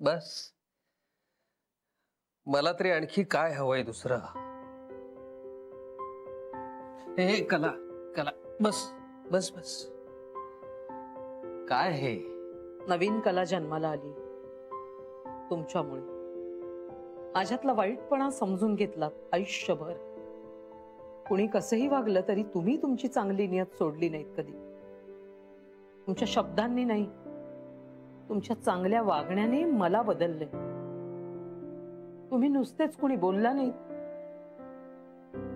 बस मला तरी आणखी काय हवंय दुसरं. हे कला कला बस बस बस. काय हे नवीन कला जन्माला आली तुमच्यामुळे. माझ्यातला वाईटपणा समजून घेतला आयुष्यभर. कुणी कसंही वागलं तरी तुम्ही तुमची चांगली नियत सोडली नाहीत कधी. तुमच्या शब्दांनी नाही, तुमच्या चांगल्या वागण्याने मला बदलले. तुम्ही नुसतेच कुणी बोलला नाही,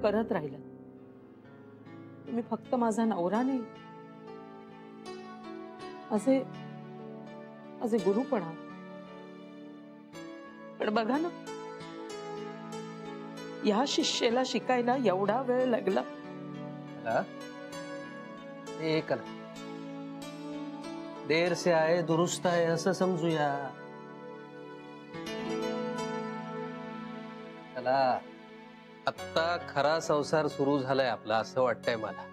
करत राहिला. तुम्ही फक्त माझा नवरा नाही, असे असे गुरुपणा. पण बघा ना, या शिष्येला शिकायला एवढा वेळ लागला. देर से आए दुरुस्त आहे असं समजूया. चला आत्ता खरा संसार सुरू झालाय आपला असं वाटतंय मला.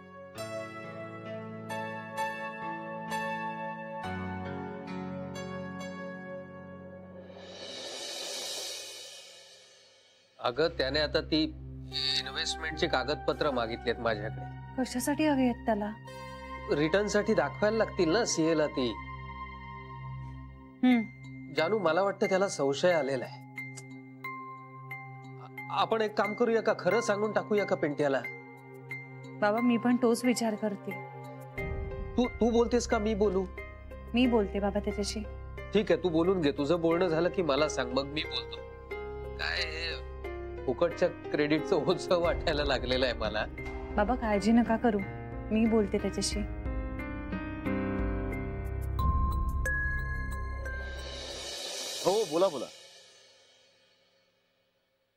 अगं त्याने आता ती इन्व्हेस्टमेंटची कागदपत्र मागितलीत माझ्याकडे. कशासाठी हवी आहेत त्याला? रिटर्न साठी दाखवायला लागतील ना सीएला ती. जानू मला वाटतं त्याला संशय आलेला आहे. आपण एक काम करूया का, खरं सांगून टाकूया का पिंट्याला? बाबा मी पण तोच विचार करते. तू बोलतेस का मी बोलू? मी बोलते बाबा त्याच्याशी. ठीक आहे तू बोलून घे. तुझं बोलणं झालं की मला सांग, मग मी बोलतो. काय फुकटच्या क्रेडिटचं ओझं वाटायला लागलेलं आहे मला. बाबा काळजी नका करू, मी बोलते त्याच्याशी. हो बोला बोला.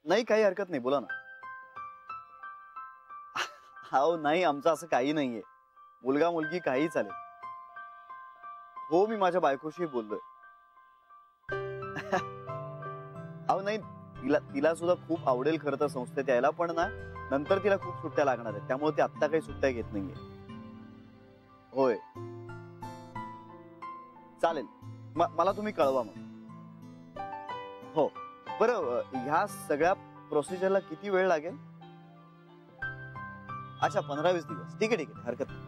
नाही काही हरकत नाही, बोला ना. हो नाही आमचं असं काही नाहीये. मुलगा मुलगी काही चालेल. हो मी माझ्या बायकोशी बोललोय. अहो नाही तिला सुद्धा खूप आवडेल खरं तर संस्थेत यायला, पण ना नंतर तिला खूप सुट्ट्या लागणार आहेत, त्यामुळे ती आत्ता काही सुट्ट्या घेत नाहीये. होय चालेल, मला तुम्ही कळवा मग. हो बरं, ह्या सगळ्या प्रोसिजरला किती वेळ लागेल? अच्छा 15-20 दिवस. ठीक आहे ठीक आहे, हरकत नाही.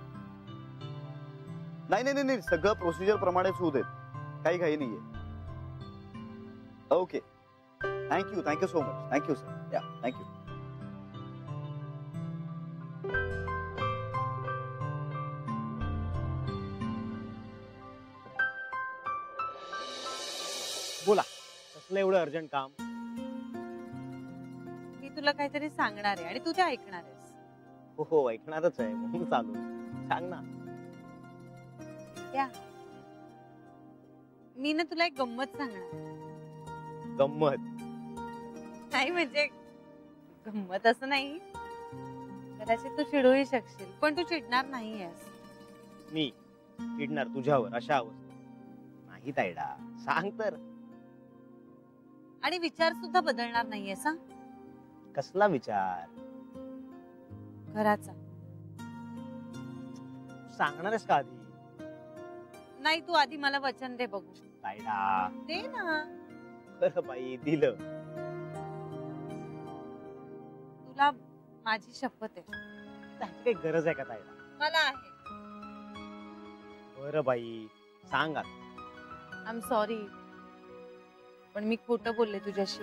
नाही नाही सगळं प्रोसिजर प्रमाणेच होऊ देत, काही घाई नाहीये. Okay thank you so much. Thank you sir. या थँक्यू. बोला कसलं एवढं अर्जंट काम? मी तुला काहीतरी सांगणार आहे आणि तू ते ऐकणार आहेस. हो ऐकणारच आहे, म्हणून चालू. सांग ना. या मी ना तुला एक गंमत सांगणार. गंमत? नाही म्हणजे गंमत असं नाही, कदाचित तू चिडूही शकशील पण तू चिडणार नाहीयेस. मी चिडणार तुझ्यावर अशा अवस्था नाही तायडा, सांग तर. आणि विचार सुद्धा बदलणार नाहीयेस. हा कसला विचार? घराचा. सांगणार आहेस का आधी? नाही तू आधी मला वचन दे बघू. तायडा दे ना. खरं बाई दिलं. तुला माझी शपथ आहे. त्याची काही गरज आहे का तायडा? मला आहे. बरं बाई सांग आता. आय एम सॉरी पण मी खोटं बोलले तुझ्याशी.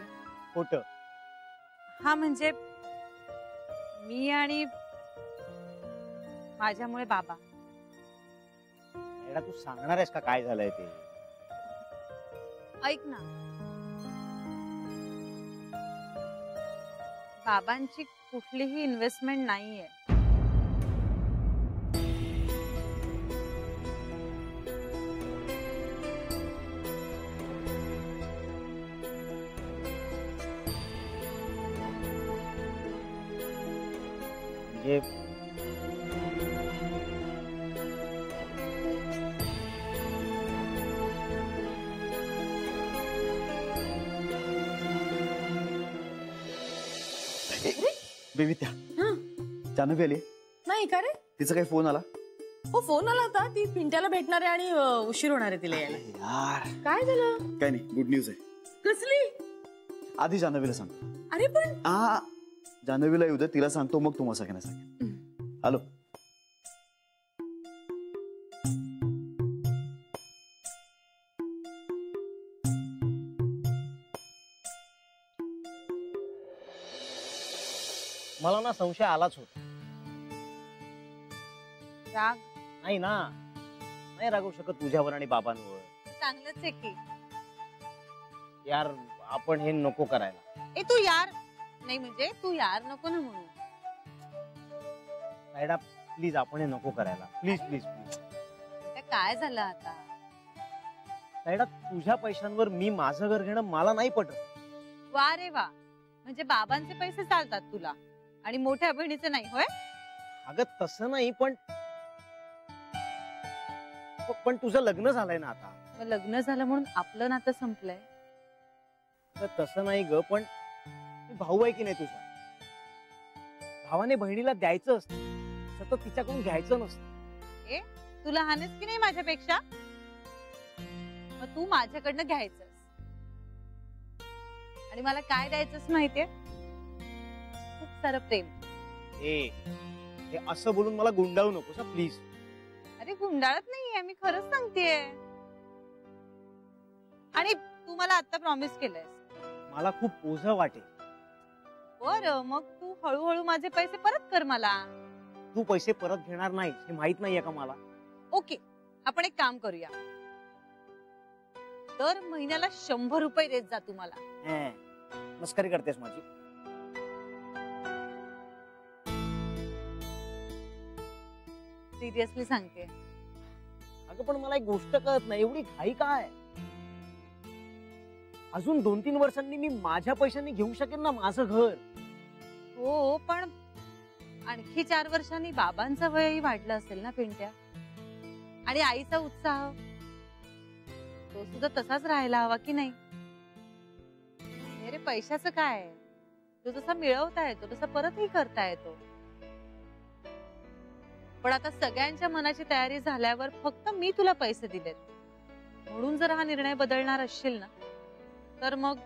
खोटं? हा म्हणजे मी आणि माझ्यामुळे बाबा. तायडा तू सांगणार आहेस का काय झालंय ते? ऐक ना, बाबांची कुठलीही इन्व्हेस्टमेंट नाहीये. म्हणजे बेबी त्या जान्हवी आली नाही का रे? तिचा काही फोन आला? हो फोन आला होता, ती पिंट्याला भेटणार आहे आणि उशीर होणार आहे तिला यायला. यार काय झालं? काय नाही, गुड न्यूज आहे. कसली? आधी जान्हवीला सांगतो. अरे पण जान्हवीला येऊ दे, तिला सांगतो, मग तुम्हाला सगळ्यांना सांगेन. हॅलो. मला ना संशय आलाच होता. राग नाही ना, नाही रागवू शकत तुझ्यावर आणि बाबांवर. चांगलंच आहे की. यार आपण हे नको करायला. ए तू यार नाही, म्हणजे तू यार नको ना म्हणू. सायडा प्लीज, आपण हे नको करायला. Please please please. आता काय झालं आता? सायडा, तुझ्या पैशांवर मी माझं घर घेणं मला नाही पटत. वा रे वा, म्हणजे बाबांचे पैसे चालतात तुला आणि मोठ्या बहिणीचे नाही, होय? अगं तसं नाही, पण तुझं लग्न झालंय ना आता. मग लग्न झालं म्हणून आपलं नातं संपलंय? तर तसं नाही ग, पण मी भाऊ आहे की नाही तुझा. भावाने बहिणीला द्यायचं असतं, सतत तिच्याकडून घ्यायचं नसतं. तू लहान आहेस की नाही माझ्यापेक्षा? मग तू माझ्याकडनं घ्यायचंस आणि मला काय द्यायचंस माहितीये? खूप सारं प्रेम. हे असं बोलून मला गुंडाळू नकोस प्लीज. अरे गुंडाळत नाहीये, मी खरंच सांगतेय. आणि तू मला आता प्रॉमिस केलंयस. मला खूप ओझं वाटेल. बरं, मग तू हळूहळू माझे पैसे परत कर मला. तू पैसे परत घेणार नाही हे माहित नाहीये का मला? ओके, आपण एक काम करूया. दर महिन्याला 100 रुपये देत जा तू मला. मस्करी करतेस माझी? सिरियसली सांगते. अगं पण मला एक गोष्ट कळत नाही, एवढी घाई काय? अजून 2-3 वर्षांनी मी माझ्या पैशांनी घेऊ शकेन ना माझं घर. हो, पण आणखी 4 वर्षांनी बाबांचं वयही वाढलं असेल ना पिंट्या. आणि आईचा उत्साह तो सुद्धा तसाच राहायला हवा की नाही? अरे पैशाचं काय, तो जसा मिळवता येतो तसा परतही करता येतो. पण आता सगळ्यांच्या मनाची तयारी झाल्यावर फक्त मी तुला पैसे दिलेत म्हणून जर हा निर्णय बदलणार असशील ना, तर मग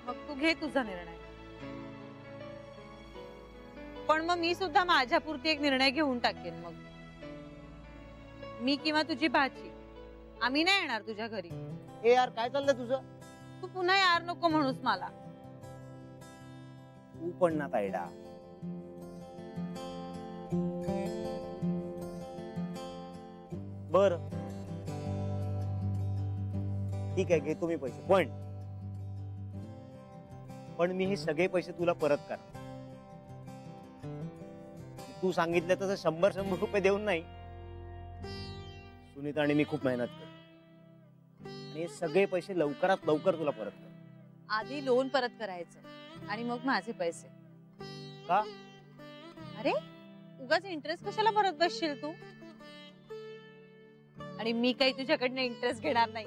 तू घे तुझा निर्णय. पण मग मी सुद्धा माझ्यापुरती एक निर्णय घेऊन टाकेन. मग मी किंवा तुझी भाची आम्ही नाही येणार तुझ्या घरी. हे यार काय चाललंय तुझं? तू पुन्हा यार नको म्हणूस मला. तू पण ना तायडा. बर ठीक आहे, घेतो मी पैसे, पण मी हे सगळे पैसे तुला परत कर. तू सांगितलं तसं 100 रुपये देऊन नाही. सुनीता आणि मी खूप मेहनत कर आणि हे सगळे पैसे लवकरात लवकर तुला परत कर. आधी लोन परत करायचं आणि मग माझे पैसे. का? अरे उगाच इंटरेस्ट कशाला भरत बसशील तू? आणि मी काही तुझ्याकडनं इंटरेस्ट घेणार नाही.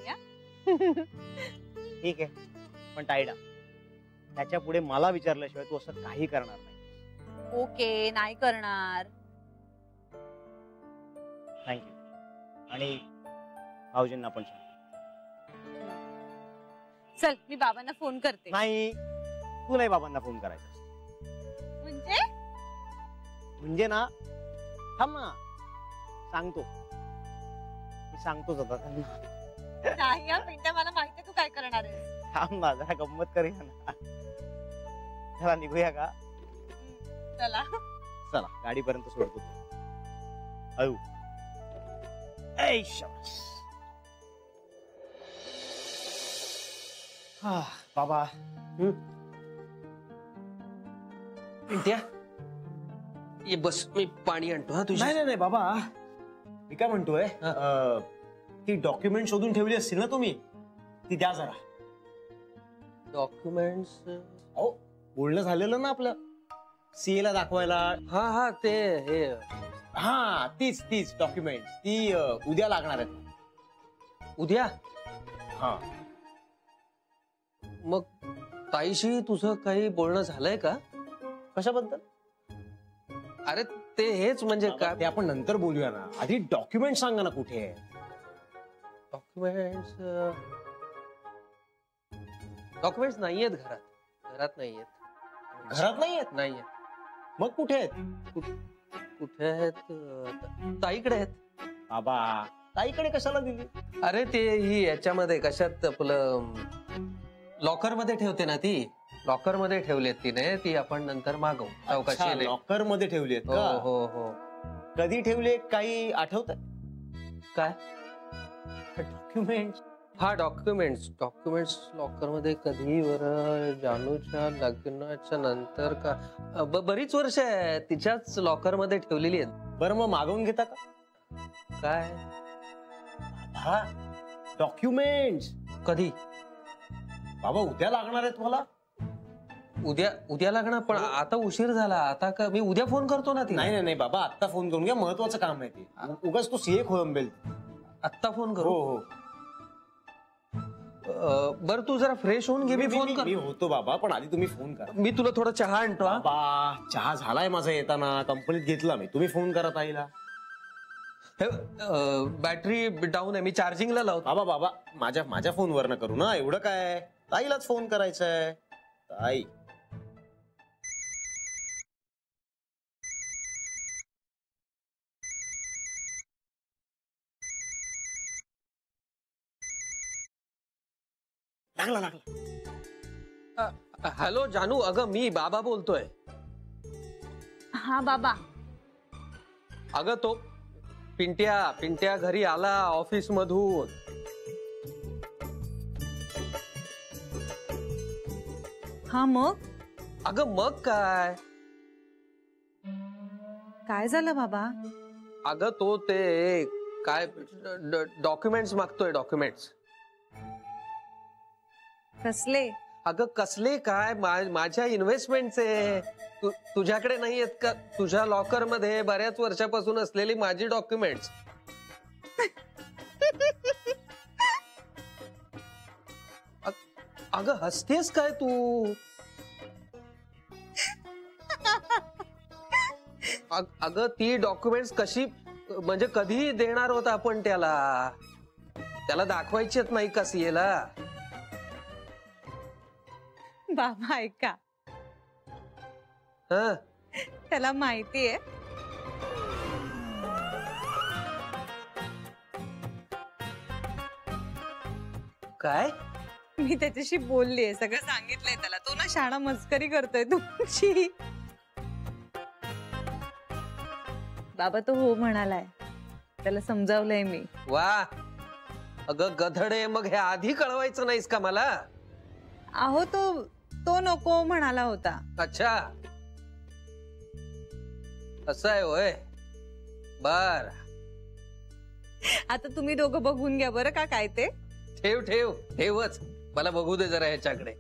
ठीक आहे, पण तायडा त्याच्या पुढे मला विचारल्याशिवाय तू असं काही करणार नाही. ओके, नाही करणार. थँक्यू. आणि भाऊजींना पण सांग. चल मी बाबांना फोन करते. नाही, तू नाही बाबांना फोन करायचा. म्हणजे ना, थांब ना, सांगतो मी, सांगतोच आता त्यांना. नाही हा पिंट्या, मला माहिती तू काय करणार आहेस. थांब ना, जरा गंमत करूया ना. चला निघूया का? चला चला, गाडीपर्यंत सोडतो. अयो बाबा. पिंट्या ये बस, मी पाणी आणतो. हा तुझ्या. नाही बाबा, मी काय म्हणतोय, ती डॉक्युमेंट शोधून ठेवली असतील ना तुम्ही, ती द्या जरा. डॉक्युमेंट्स? अहो बोलणं झालेलं ना आपलं, सीए ला दाखवायला. हा ते हे. हा तीच डॉक्युमेंट्स, ती उद्या लागणार आहेत. उद्या? हा. मग ताईशी तुझं काही बोलणं झालंय का? कशाबद्दल? अरे ते हेच म्हणजे बाबा, काय ते आपण नंतर बोलूया ना. आधी डॉक्युमेंट सांगा ना कुठे आहे. डॉक्युमेंट्स डॉक्युमेंट्स नाहीयेत घरात नाहीयेत. घरात नाहीयेत? नाहीयेत. मग कुठे आहेत? कुठे आहेत? ताईकडे आहेत. बाबा ताईकडे कशाला दिली? अरे ते ही याच्यामध्ये कशात आपलं लॉकर मध्ये ठेवते ना ती. लॉकर मध्ये ठेवलेत तिने. ती आपण नंतर मागवू. चौकशी लॉकर मध्ये ठेवली हो हो हो. कधी ठेवले काही आठवत? काय? डॉक्युमेंट. हा डॉक्युमेंट्स लॉकर मध्ये कधी जानूच्या लग्नाच्या नंतर का बरीच वर्ष आहे तिच्याच लॉकर मध्ये ठेवलेली आहेत. बरं मग मागवून घेता का? काय? हा डॉक्युमेंट्स. कधी? बाबा उद्या लागणार आहेत मला. उद्या लागणार पण आता उशीर झाला. आता का मी उद्या फोन करतो ना ती. नाही नाही बाबा आत्ता फोन करून घ्या. महत्वाचं काम आहे ते. उगाच तू सीए खोळंबेल. आत्ता फोन करू? हो हो. बर तू जरा फ्रेश होऊन घे. मी फोन कर. मी होतो बाबा पण आधी तुम्ही फोन करा. मी तुला थोडा चहा आणतो. बाबा चहा झालाय माझा येताना. कंपनीत घेतला मी. तुम्ही फोन करा ताईला. बॅटरी डाऊन आहे. मी चार्जिंगला लावतो. बाबा माझ्या फोनवर न करू ना. एवढं काय ताईलाच फोन करायचंय. ताई लागला. हॅलो जानू. अगं मी बाबा बोलतोय. हा बाबा. अगं तो पिंट्या घरी आला ऑफिस मधून. हा मग? अगं मग काय झालं बाबा? अगं तो ते काय डॉक्युमेंट्स मागतोय. डॉक्युमेंट्स कसले? अगं कसले काय? माझ्या इन्व्हेस्टमेंटचे. तुझ्याकडे नाही आहेत का? तुझ्या लॉकर मध्ये बऱ्याच वर्षापासून असलेली माझी डॉक्युमेंट्स. अगं हसतेस काय तू? अगं ती डॉक्युमेंट्स कशी म्हणजे कधी देणार होता आपण त्याला दाखवायचीच नाही का सीएला? बाबा ऐका. हा त्याला माहितीये काय? मी त्याच्याशी बोललीये. सगळं सांगितलंय त्याला. तो ना शाळा मस्करी करतोय तुमची. बाबा तो हो म्हणालाय. त्याला समजावलंय मी. वा. अगं गधडे मग हे आधी कळवायचं नाहीस का मला? अहो तो नको म्हणाला होता. अच्छा असं आहे होय. बर आता तुम्ही दोघं बघून घ्या बरं का काय ते. ठेवच. मला बघू दे जरा ह्याच्याकडे.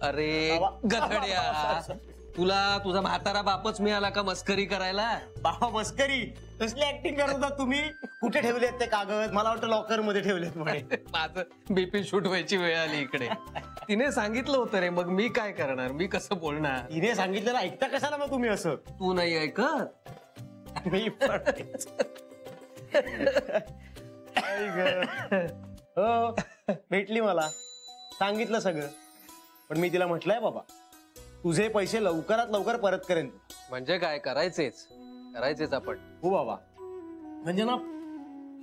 अरे गधड्या. तुला तुझा म्हातारा बापच मिळाला का मस्करी करायला? बाबा मस्करी कसली ऍक्टिंग करत होता तुम्ही? कुठे ठेवलेत ते कागद? मला वाटतं लॉकर मध्ये ठेवलेत म्हणे. माझं बीपी शूट व्हायची वेळ आली इकडे. तिने सांगितलं होतं रे. मग मी काय करणार? मी कसं बोलणार? तिने सांगितलेलं ऐकता कशाला मग तुम्ही असं? तू नाही ऐकत? मी पण हो भेटली मला. सांगितलं सगळं. पण मी तिला म्हटलंय बाबा तुझे पैसे लवकरात लवकर परत करेन. म्हणजे काय? करायचेच आपण. हो बाबा.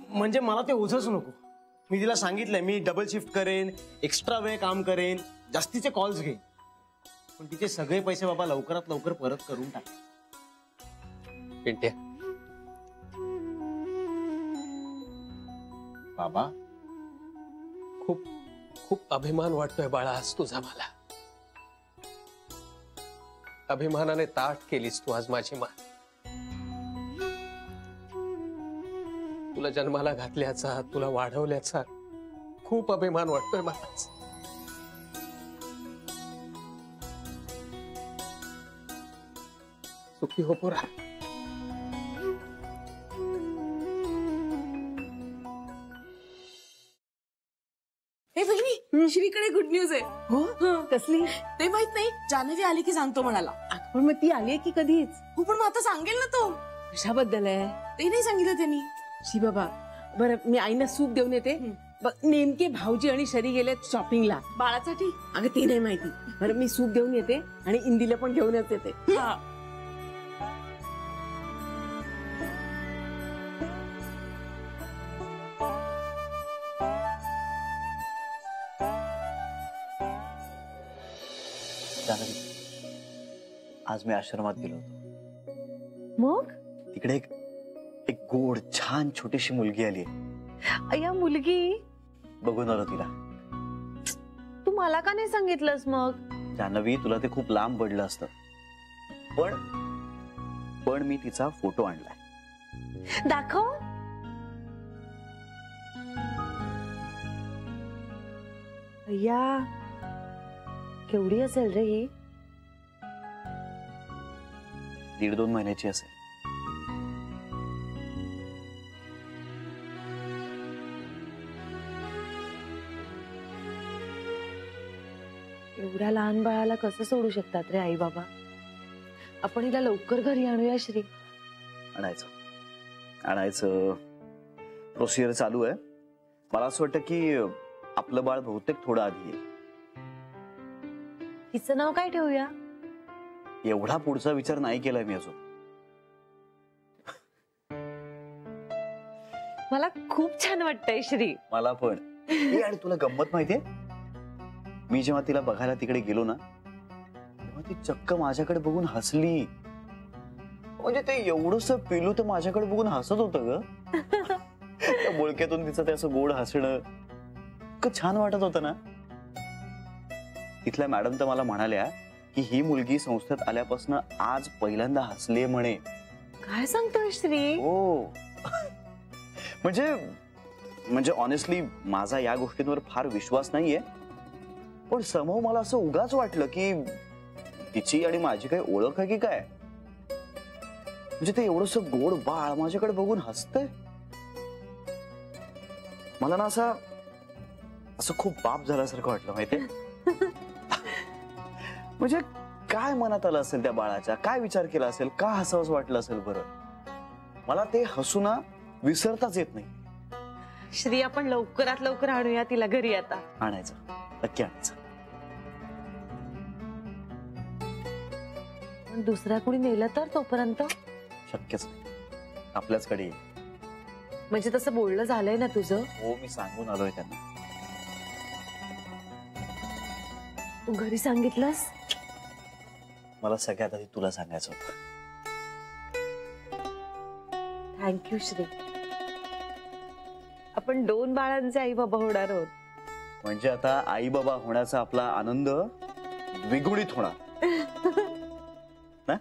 म्हणजे मला ते ओझच नको. मी तिला सांगितलंय मी डबल शिफ्ट करेन. एक्स्ट्रा वेळ काम करेन. जास्तीचे कॉल्स घेईन. पण तिचे सगळे पैसे बाबा लवकरात लवकर परत करून टाक. पिंट्या बाबा खूप खूप अभिमान वाटतोय बाळा आज तुझा मला. अभिमानाने ताट केलीस तू आज माझी मान. तुला जन्माला घातल्याचा, तुला वाढवल्याचा खूप अभिमान वाटतोय मला. सुखी हो पुरा. हे बहिणी श्रीकडे गुड न्यूज आहे. हो कसली? ते माहित नाही. जान्हवी आली की सांगतो म्हणाला. पण मग ती आली की कधीच? हो पण मग आता सांगेल ना तो. कशाबद्दल आहे ते नाही सांगितलं त्यांनी. शी बाबा, बरं मी आईना सूप देऊन येते. नेमके भाऊजी आणि शरी गेलेत शॉपिंगला बाळासाठी. अगं ते नाही माहिती. बरं मी सूप देऊन येते आणि इंदीला पण घेऊनच येते. जान्हवी, आज मी आश्रमात गेलो होतो. मग तिकडे एक गोड छान छोटीशी मुलगी आली. या मुलगी बघून आलो तिला. तू मला का नाही सांगितलंस मग? जान्हवी, तुला ते खूप लांब पडलं असतं, पण मी तिचा फोटो आणलाय. दाखव. अय्या, केवढी असेल रे ही? 1.5-2 महिन्याची असेल. एवढ्या लहान बाळाला कसं सोडू शकतात रे आई बाबा? आपण हिला लवकर घरी आणूया श्री. आणायचं प्रोसिजर चालू आहे. मला असं वाटतं की आपलं बाळ बहुतेक थोडं आधी येईल. हिचं नाव काय ठेवूया? एवढा पुढचा विचार नाही केलाय मी अजून. मला खूप छान वाटतंय श्री. मला पण. आणि तुला गंमत माहितीये, मी जेव्हा तिला बघायला तिकडे गेलो ना, तेव्हा ती चक्क माझ्याकडे बघून हसली. म्हणजे ते एवढंसं पिलू तर माझ्याकडे बघून हसत होतं ग. त्या बोळक्यातून तिचं ते असं गोड हसणं इतकं छान वाटत होतं ना. तिथल्या मॅडम तर मला म्हणाल्या की ही मुलगी संस्थेत आल्यापासून आज पहिल्यांदा हसलीये म्हणे. काय सांगतोय श्री? हो. म्हणजे ऑनेस्टली माझा या गोष्टींवर फार विश्वास नाहीये, पण समोर मला असं उगाच वाटलं की तिची आणि माझी काही ओळख आहे की काय. म्हणजे ते एवढंस गोड बाळ माझ्याकडे बघून हसतंय. मला ना असं खूप बाप झाल्यासारखं वाटलं माहितीये. म्हणजे काय मनात आलं असेल त्या बाळाच्या, काय विचार केला असेल, का हसावंच वाटलं असेल बरं. मला ते हसू ना विसरताच येत नाही. श्री, आपण लवकरात लवकर आणूया तिला घरी आता. आणायचं, नक्की आणायचं. पण दुसऱ्या कोणी नेलं तर तोपर्यंत? शक्यच नाही, आपल्याचकडे येईल. म्हणजे तसं बोलणं झालंय ना तुझं? हो, मी सांगून आलोय त्यांना. तू घरी सांगितलंस? मला सगळ्यात आधी तुला सांगायचं होतं. थँक्यू श्री. आपण 2 बाळांचे आई बाबा होणार आहोत. म्हणजे आता आई बाबा होण्याचा आपला आनंद द्विगुणित होणार ना?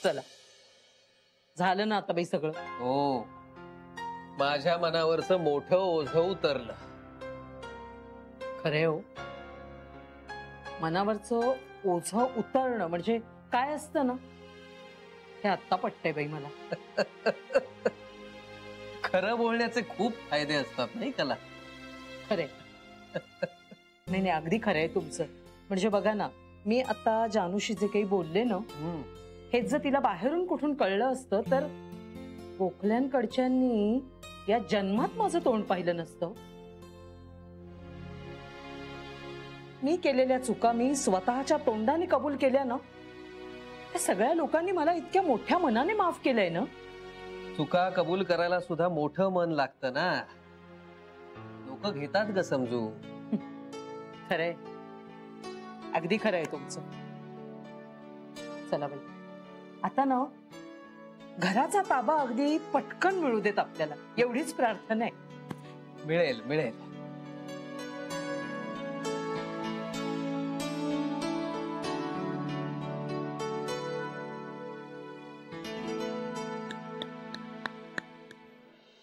चला, झालं ना आता बाई सगळं? हो, माझ्या मनावरचं मोठं ओझं उतरलं. खरे हो, मनावरचं ओझं उतरणं म्हणजे काय असतं ना, हे आत्ता पटतंय बाई मला. खरं बोलण्याचे खूप फायदे असतात नाही कला? खरे नाही नाही, अगदी खरंय तुमचं. म्हणजे बघा ना, मी आता जानूशी जे काही बोलले ना, हेच जर तिला बाहेरून कुठून कळलं असतं तर गोखल्यांकडच्यांनी या जन्मात माझं तोंड पाहिलं नसतं. मी केलेल्या चुका मी स्वतःच्या तोंडाने कबूल केल्या ना, त्या सगळ्या लोकांनी मला इतक्या मोठ्या मनाने माफ केलंय ना. चुका कबूल करायला सुद्धा मोठं मन लागतं ना. लोक घेतात ग समजू. खरंय, अगदी खरंय तुमचं. चला बाई, आता ना घराचा ताबा अगदी पटकन मिळू देत आपल्याला, एवढीच प्रार्थना आहे. मिळेल मिळेल.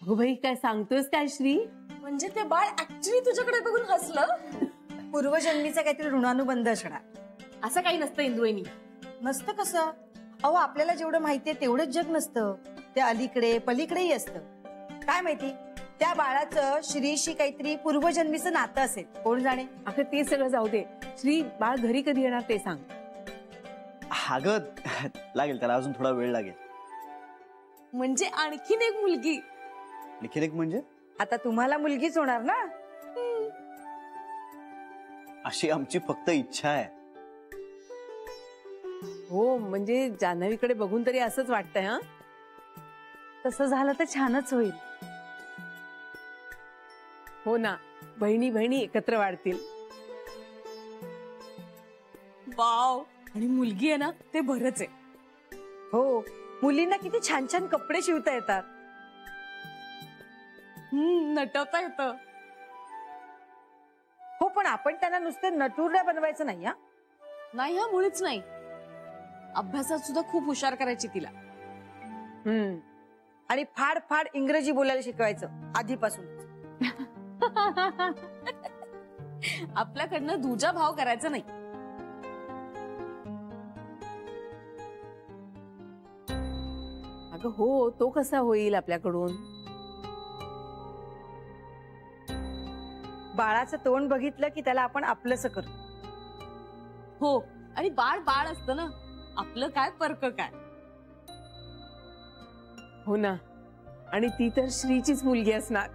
अगो बाई, काय सांगतोयस काय श्री? म्हणजे ते बाळ ऍक्च्युली तुझ्याकडे बघून हसलं? पूर्वजन्मीचा काहीतरी ऋणानुबंध असणार. असं काही नसतं इंदुवहिनी. नसतं कसं? अहो, आपल्याला जेवढं माहितीये तेवढंच जग नसतं. ते अलीकडे पलीकडेही असतं. काय माहिती, त्या बाळाचं श्रीशी काहीतरी पूर्वजन्मीचं नातं असेल, कोण जाणे. अगं ते सगळं जाऊ दे, श्री बाळ घरी कधी येणार ते सांग. अगं लागेल त्याला, अजून थोडा वेळ लागेल. म्हणजे आणखीन एक मुलगी. आणखीन एक म्हणजे? आता तुम्हाला मुलगीच होणार ना. अशी आमची फक्त इच्छा आहे. हो, म्हणजे जान्हवीकडे बघून तरी असंच वाटतंय. हा, तसं झालं तर छानच होईल. हो ना, बहिणी बहिणी एकत्र वाढतील. वाव, आणि मुलगी आहे ना ते बरंच आहे. हो, मुलींना किती छान छान कपडे शिवता येतात. नटवता येतं. हो, पण आपण त्यांना नुसते नटूरला बनवायचं नाही. हा, नाही, हा मुळीच नाही. अभ्यासात सुद्धा खूप हुशार करायची तिला. आणि फाड फाड इंग्रजी बोलायला शिकवायचं आधीपासून. आपल्याकडनं दुजा भाव करायचा नाही. अगं हो, तो कसा होईल आपल्याकडून? बाळाचं तोंड बघितलं की त्याला आपण आपलंसं करू. हो, आणि बाळ बाळ असतं ना, आपलं काय परक काय. हो ना, आणि ती तर श्रीचीच मुलगी असणार.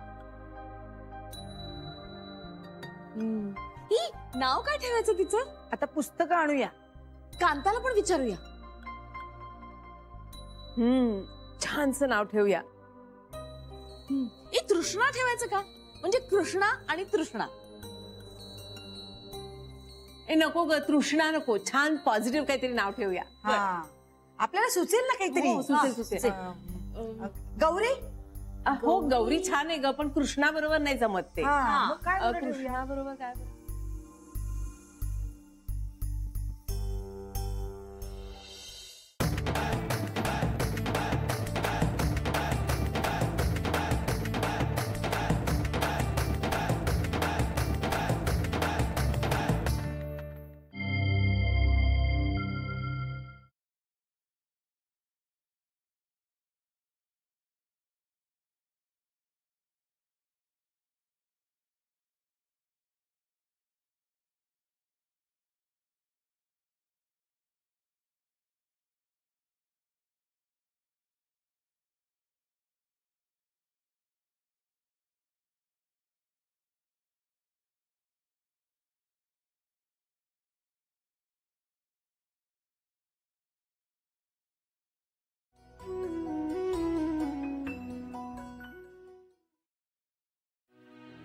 नाव काय ठेवायचं तिचं? आता पुस्तकं आणूया, कांताला पण विचारूया. छानसं नाव ठेवूया. तृष्णा ठेवायचं का? म्हणजे कृष्णा आणि तृष्णा. नको ग, तृष्णा नको. छान पॉझिटिव्ह काहीतरी नाव ठेवूया. आपल्याला सुचेल ना काहीतरी. हो, सुचेल. गौरी. हो, गौरी छान आहे ग, पण कृष्णा बरोबर नाही जमत ते. कृष्णा बरोबर काय?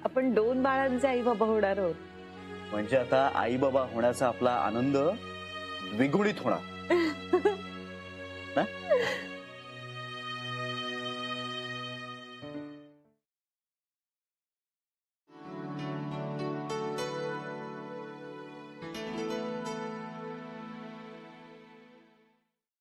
आपण 2 बाळांचे आई बाबा होणार आहोत. म्हणजे आता आई बाबा होण्याचा आपला आनंद द्विगुणित होणार.